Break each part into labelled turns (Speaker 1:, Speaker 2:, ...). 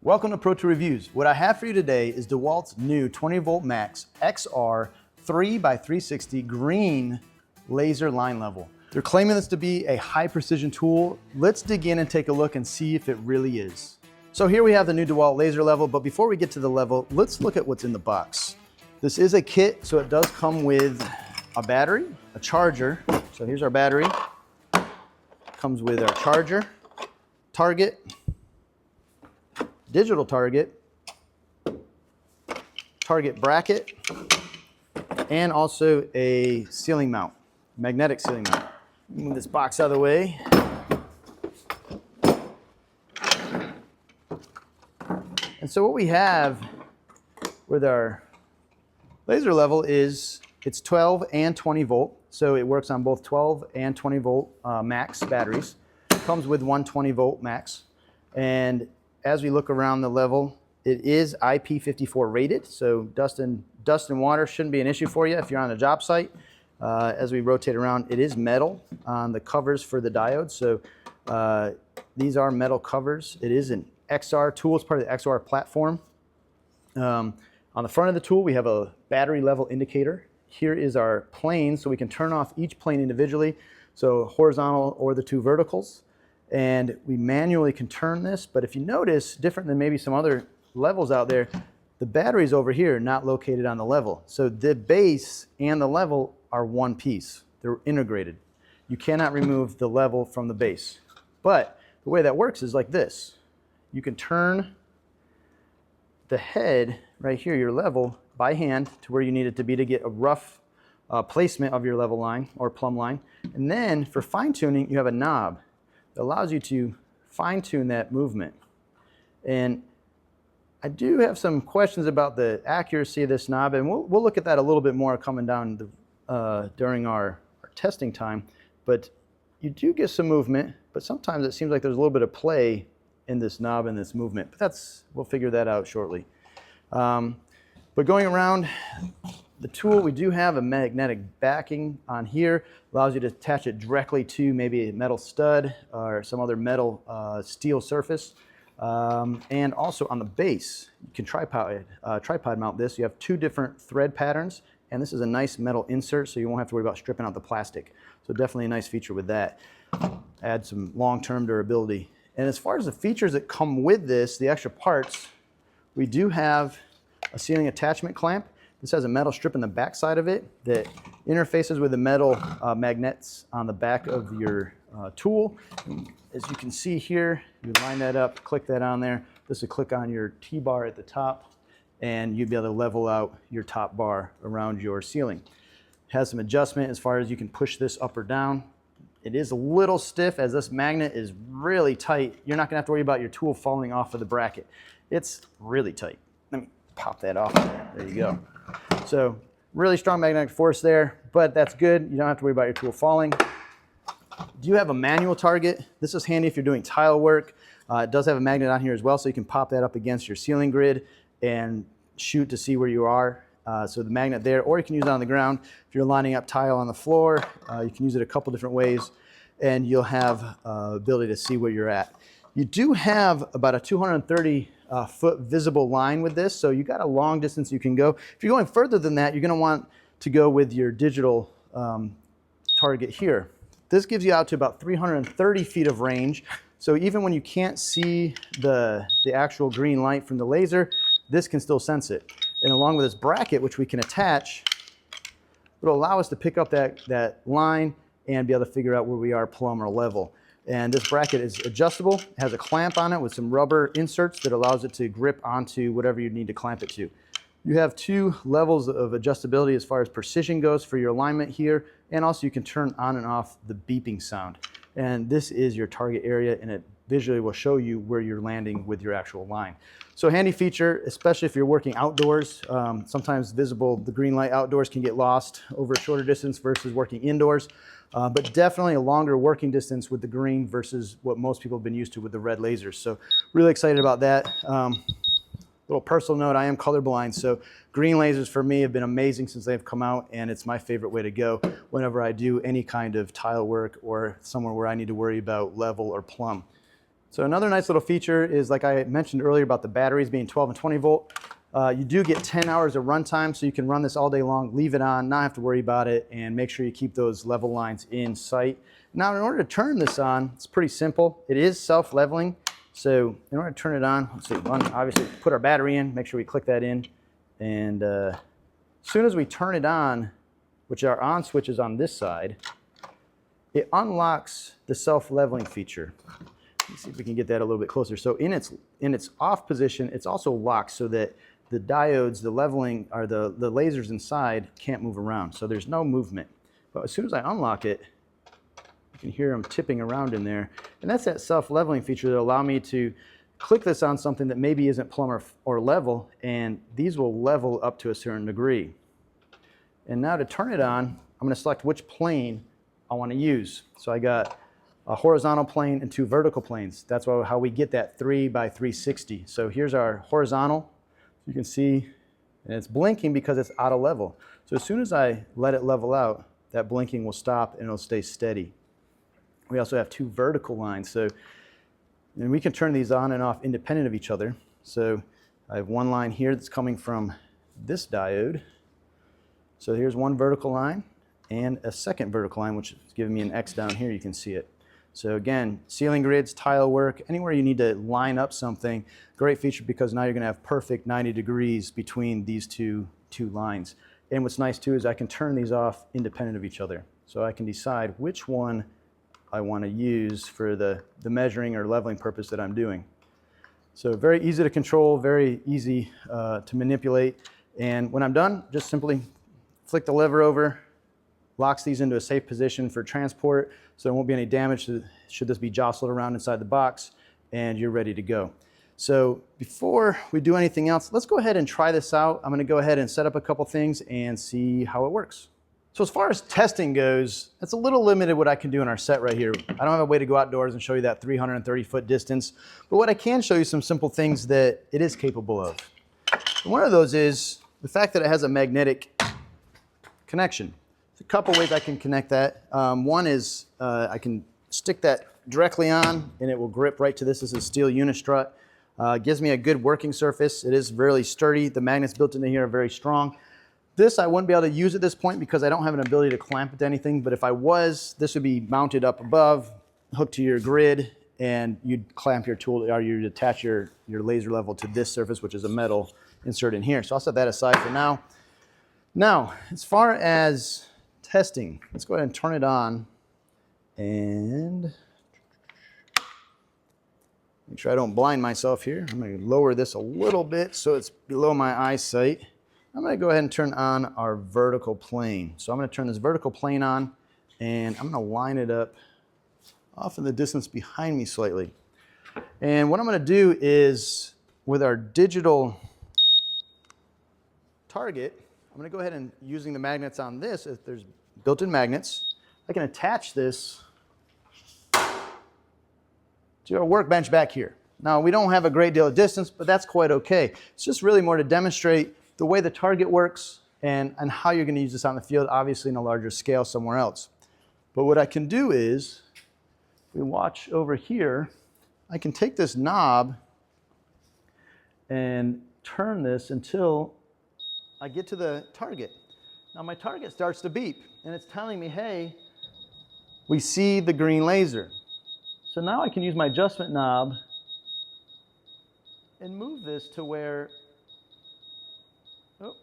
Speaker 1: Welcome to Pro 2 Reviews. What I have for you today is DeWalt's new 20 volt max XR 3x360 green laser line level. They're claiming this to be a high precision tool. Let's dig in and take a look and see if it really is. So here we have the new DeWalt laser level, but before we get to the level, let's look at what's in the box. This is a kit, so it does come with a battery, a charger. So here's our battery. Comes with our charger, target, digital target, target bracket, and also a ceiling mount, magnetic ceiling mount. Move this box out of the way. And so what we have with our laser level is it's 12 and 20 volt. So it works on both 12 and 20 volt max batteries. It comes with one 20 volt max. And as we look around the level, it is IP54 rated, so dust and water shouldn't be an issue for you if you're on a job site. As we rotate around, it is metal on the covers for the diodes, so these are metal covers. It is an XR tool, it's part of the XR platform. On the front of the tool, we have a battery level indicator. Here is our plane, so we can turn off each plane individually, so horizontal or the two verticals. And we manually can turn this, but if you notice, different than maybe some other levels out there, the battery's over here, not located on the level. So the base and the level are one piece. They're integrated. You cannot remove the level from the base. But the way that works is like this. You can turn the head right here, your level, by hand to where you need it to be to get a rough placement of your level line or plumb line. And then for fine tuning, you have a knob. It allows you to fine-tune that movement. And I do have some questions about the accuracy of this knob, and we'll look at that a little bit more coming down during our testing time. But you do get some movement, but sometimes it seems like there's a little bit of play in this knob and this movement. But we'll figure that out shortly. But going around the tool, we do have a magnetic backing on here. Allows you to attach it directly to maybe a metal stud or some other metal steel surface. And also on the base, you can tripod mount this. You have two different thread patterns, and this is a nice metal insert, so you won't have to worry about stripping out the plastic. So definitely a nice feature with that. Add some long-term durability. And as far as the features that come with this, the extra parts, we do have a ceiling attachment clamp. This has a metal strip in the back side of it that interfaces with the metal magnets on the back of your tool. As you can see here, you line that up, click that on there. This will click on your T-bar at the top, and you'll be able to level out your top bar around your ceiling. It has some adjustment as far as you can push this up or down. It is a little stiff as this magnet is really tight. You're not gonna have to worry about your tool falling off of the bracket. It's really tight. Let me pop that off there. There you go. So really strong magnetic force there, but that's good. You don't have to worry about your tool falling. Do you have a manual target? This is handy if you're doing tile work. It does have a magnet on here as well, so you can pop that up against your ceiling grid and shoot to see where you are. So the magnet there, or you can use it on the ground. If you're lining up tile on the floor, you can use it a couple different ways, and you'll have ability to see where you're at. You do have about a 230 foot visible line with this, so you got a long distance you can go. If you're going further than that, you're going to want to go with your digital target here. This gives you out to about 330 feet of range, so even when you can't see the actual green light from the laser, this can still sense it. And along with this bracket, which we can attach, it'll allow us to pick up that line and be able to figure out where we are plumb or level. And this bracket is adjustable. It has a clamp on it with some rubber inserts that allows it to grip onto whatever you need to clamp it to. You have two levels of adjustability as far as precision goes for your alignment here, and also you can turn on and off the beeping sound. And this is your target area, and it visually will show you where you're landing with your actual line. So handy feature, especially if you're working outdoors. Sometimes the green light outdoors can get lost over a shorter distance versus working indoors. But definitely a longer working distance with the green versus what most people have been used to with the red lasers. So really excited about that. Little personal note, I am colorblind, so green lasers for me have been amazing since they've come out, and it's my favorite way to go whenever I do any kind of tile work or somewhere where I need to worry about level or plumb. So another nice little feature is, like I mentioned earlier about the batteries being 12 and 20 volt, you do get 10 hours of runtime, so you can run this all day long, leave it on, not have to worry about it, and make sure you keep those level lines in sight. Now, in order to turn this on, it's pretty simple. It is self-leveling, so in order to turn it on, let's see, obviously put our battery in, make sure we click that in, and as soon as we turn it on, which our on switch is on this side, it unlocks the self-leveling feature. Let's see if we can get that a little bit closer. So in its off position, it's also locked so that the diodes, the leveling, or the lasers inside can't move around. So there's no movement. But as soon as I unlock it, you can hear them tipping around in there. And that's that self-leveling feature that allow me to click this on something that maybe isn't plumb or level, and these will level up to a certain degree. And now to turn it on, I'm going to select which plane I want to use. So I got a horizontal plane and 2 vertical planes. That's how we get that 3 by 360. So here's our horizontal. You can see, and it's blinking because it's out of level. So as soon as I let it level out, that blinking will stop and it'll stay steady. We also have 2 vertical lines. And we can turn these on and off independent of each other. So I have one line here that's coming from this diode. So here's one vertical line and a second vertical line, which is giving me an X down here. You can see it. So again, ceiling grids, tile work, anywhere you need to line up something, great feature because now you're going to have perfect 90 degrees between these two lines. And what's nice too is I can turn these off independent of each other. So I can decide which one I want to use for the measuring or leveling purpose that I'm doing. So very easy to control, very easy to manipulate. And when I'm done, just simply flick the lever over, locks these into a safe position for transport, so there won't be any damage should this be jostled around inside the box, and you're ready to go. So before we do anything else, let's go ahead and try this out. I'm going to go ahead and set up a couple things and see how it works. So as far as testing goes, it's a little limited what I can do in our set right here. I don't have a way to go outdoors and show you that 330-foot distance, but what I can show you some simple things that it is capable of. And one of those is the fact that it has a magnetic connection. There's a couple ways I can connect that. One is I can stick that directly on and it will grip right to this. This is steel unistrut. Gives me a good working surface. It is really sturdy. The magnets built into here are very strong. This I wouldn't be able to use at this point because I don't have an ability to clamp it to anything, but if I was, this would be mounted up above, hooked to your grid, and you'd clamp your tool, or you'd attach your laser level to this surface, which is a metal insert in here. So I'll set that aside for now. Now, as far as testing, let's go ahead and turn it on and make sure I don't blind myself here. I'm going to lower this a little bit so it's below my eyesight. I'm going to go ahead and turn on our vertical plane. So I'm going to turn this vertical plane on, and I'm going to line it up off in the distance behind me slightly. And what I'm going to do is, with our digital target, I'm going to go ahead and, using the magnets on this, if there's built-in magnets, I can attach this to a workbench back here. Now, we don't have a great deal of distance, but that's quite okay. It's just really more to demonstrate the way the target works and how you're going to use this out in the field, obviously in a larger scale somewhere else. But what I can do is, if we watch over here, I can take this knob and turn this until I get to the target. Now my target starts to beep and it's telling me, hey, we see the green laser. So now I can use my adjustment knob and move this to where, oh,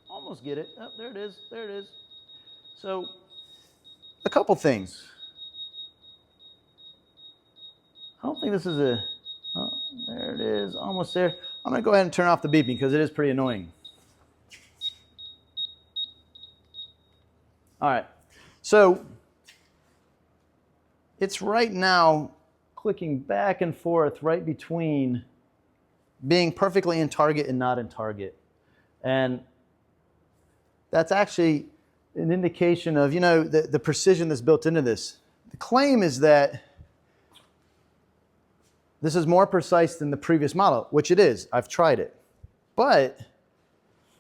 Speaker 1: almost get it. Oh, there it is, there it is. So a couple things. I don't think this is a, oh, there it is, almost there. I'm going to go ahead and turn off the beeping because it is pretty annoying. All right, so it's right now clicking back and forth right between being perfectly in target and not in target. And that's actually an indication of, you know, the precision that's built into this. The claim is that this is more precise than the previous model, which it is. I've tried it. But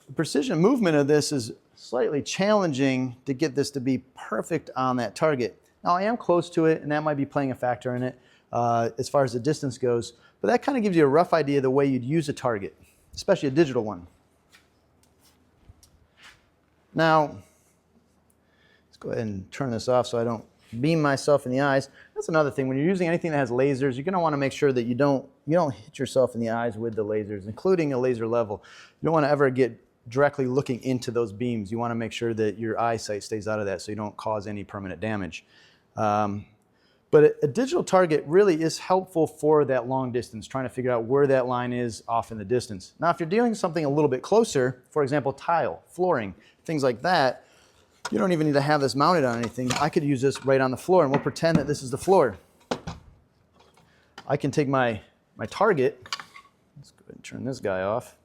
Speaker 1: the precision movement of this is slightly challenging to get this to be perfect on that target. Now I am close to it and that might be playing a factor in it, as far as the distance goes, but that kind of gives you a rough idea of the way you'd use a target, especially a digital one. Now, let's go ahead and turn this off so I don't beam myself in the eyes. That's another thing. When you're using anything that has lasers, you're going to want to make sure that you don't hit yourself in the eyes with the lasers, including a laser level. You don't want to ever get directly looking into those beams. You want to make sure that your eyesight stays out of that so you don't cause any permanent damage. But a digital target really is helpful for that long distance, trying to figure out where that line is off in the distance. Now, if you're doing something a little bit closer, for example, tile, flooring, things like that, you don't even need to have this mounted on anything. I could use this right on the floor, and we'll pretend that this is the floor. I can take my target. Let's go ahead and turn this guy off.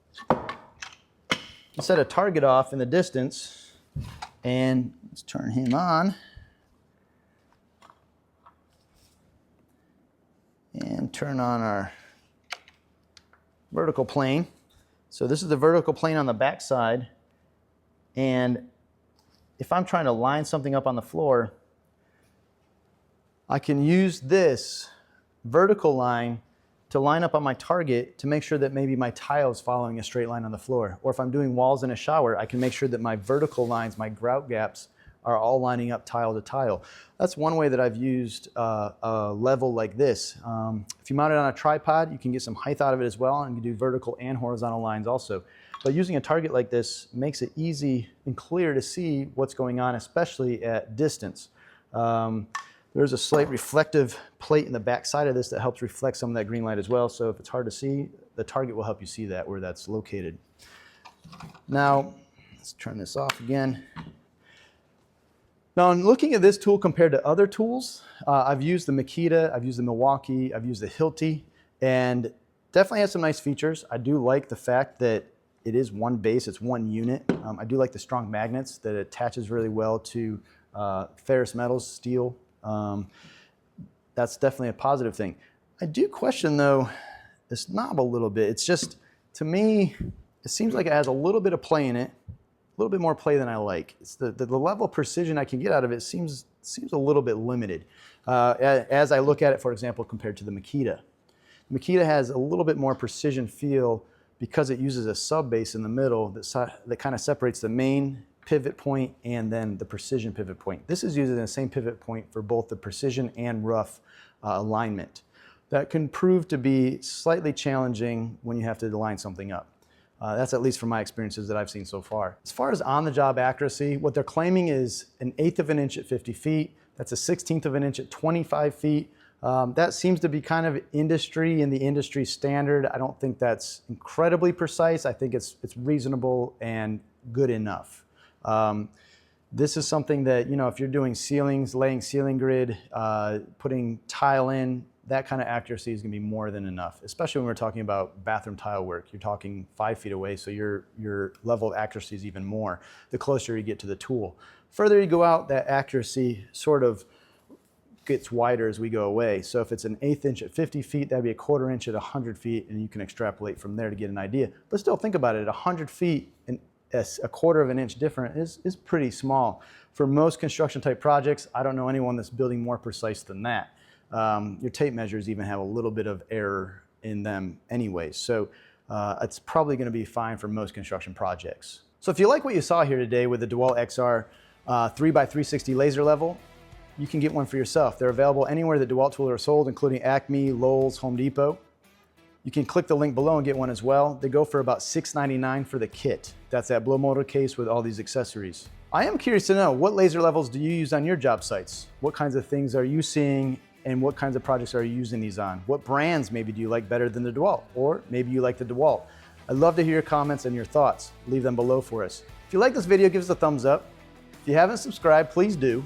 Speaker 1: Set a target off in the distance, and let's turn him on. And turn on our vertical plane. So this is the vertical plane on the back side, and if I'm trying to line something up on the floor, I can use this vertical line to line up on my target to make sure that maybe my tile is following a straight line on the floor. Or if I'm doing walls in a shower, I can make sure that my vertical lines, my grout gaps, are all lining up tile to tile. That's one way that I've used a level like this. If you mount it on a tripod, you can get some height out of it as well, and you can do vertical and horizontal lines also. But using a target like this makes it easy and clear to see what's going on, especially at distance. There's a slight reflective plate in the back side of this that helps reflect some of that green light as well. So if it's hard to see, the target will help you see that, where that's located. Now, let's turn this off again. Now, in looking at this tool compared to other tools, I've used the Makita, I've used the Milwaukee, I've used the Hilti, and definitely has some nice features. I do like the fact that it is one base, it's one unit. I do like the strong magnets that it attaches really well to ferrous metals, steel. That's definitely a positive thing. I do question, though, this knob a little bit. It's just, to me, it seems like it has a little bit of play in it, a little bit more play than I like. It's the level of precision I can get out of it seems a little bit limited. As I look at it, for example, compared to the Makita. The Makita has a little bit more precision feel because it uses a sub base in the middle that kind of separates the main pivot point and then the precision pivot point. This is using the same pivot point for both the precision and rough alignment. That can prove to be slightly challenging when you have to line something up. That's at least from my experiences that I've seen so far. As far as on-the-job accuracy, what they're claiming is 1/8 of an inch at 50 feet. That's a 1/16 of an inch at 25 feet. That seems to be kind of in the industry standard. I don't think that's incredibly precise. I think it's reasonable and good enough. This is something that, if you're doing ceilings, laying ceiling grid, putting tile in, that kind of accuracy is going to be more than enough, especially when we're talking about bathroom tile work. You're talking 5 feet away, so your level of accuracy is even more the closer you get to the tool. Further you go out, that accuracy sort of gets wider as we go away. So if it's 1/8 inch at 50 feet, that'd be 1/4 inch at 100 feet, and you can extrapolate from there to get an idea. But still, think about it, at 100 feet, and 1/4 of an inch different is pretty small. For most construction type projects, I don't know anyone that's building more precise than that. Your tape measures even have a little bit of error in them anyway. So it's probably going to be fine for most construction projects. So if you like what you saw here today with the DeWalt XR 3x360 laser level, you can get one for yourself. They're available anywhere that DeWalt tools are sold, including Acme, Lowe's, Home Depot. You can click the link below and get one as well. They go for about $6.99 for the kit. That's that blow molded case with all these accessories. I am curious to know, what laser levels do you use on your job sites? What kinds of things are you seeing, and what kinds of projects are you using these on? What brands maybe do you like better than the DeWalt? Or maybe you like the DeWalt. I'd love to hear your comments and your thoughts. Leave them below for us. If you like this video, give us a thumbs up. If you haven't subscribed, please do.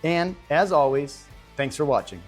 Speaker 1: And as always, thanks for watching.